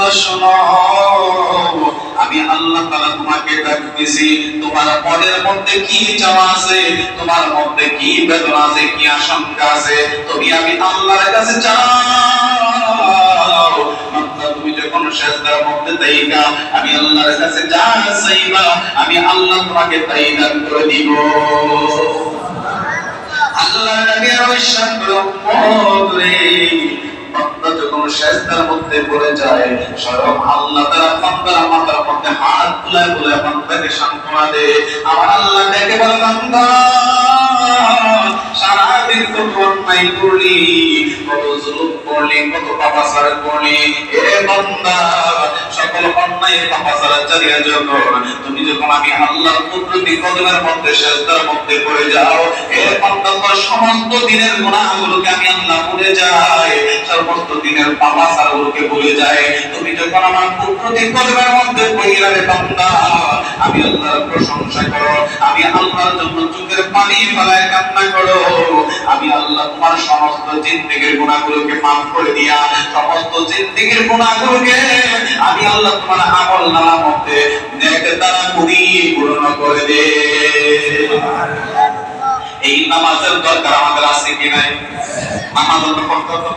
বান্দা শোনো, আমি আল্লাহ তাআলা তোমাকে ডাকতেছি, তোমার মনের মধ্যে কি চাওয়া আছে, তোমার মধ্যে কি বেদনা আছে, কি আশঙ্কা আছে, তুমি আমি আল্লাহর কাছে চাও। বান্দা তুমি যখন সিজদার মধ্যে তাইকা আমি আল্লাহর কাছে যা চাইবা, আমি আল্লাহ তোমাকে তাই দান করে দিব। আল্লাহ নবী আরশাদ করে উম্মত রে, বান্দা যখন সিজদার মধ্যে পড়ে যায়, স্বয়ং আল্লাহ তাআলা বান্দার মাথার মধ্যে হাত তুলে বলে বান্দাকে সান্ত্বনা দে। আমার আল্লাহ ডেকে বলে, বান্দা সারাদিন কত অন্যায় করলি, কত জুলুম করলি, কত পাপাচার করলি, এ বান্দা সকল অন্যায় পাপাচার চালিয়ে যখন তুমি যখন আমি আল্লাহর কুদরতি কদমের মধ্যে সিজদার মধ্যে পড়ে যাও, এ বান্দা তোর সমস্ত দিনের গুনাহগুলোকে আমি আল্লাহ ভুলে যাই, সমস্ত দিনের পাপাচারগুলোকে ভুলে যাই। তুমি যখন আমার কুদরতি কদমের মধ্যে পড়ে গেলে বান্দা, আমি আল্লাহর প্রশংসা করো, আমি আল্লাহর জন্য চোখের পানি ফেলায় কান্না করো, আমি আল্লাহ তোমার সমস্ত জিন্দেগীর গুনাহগুলোকে মাফ করে দিয়া সমস্ত জিন্দেগীর গুনাহগুলোকে আমি আল্লাহ তোমার আমলনামার মধ্যে নেক দ্বারা পরিপূর্ণ করে দে। এই নামাজের দরকার আমাদের আছে কি নাই? আমাদের কর্তব্য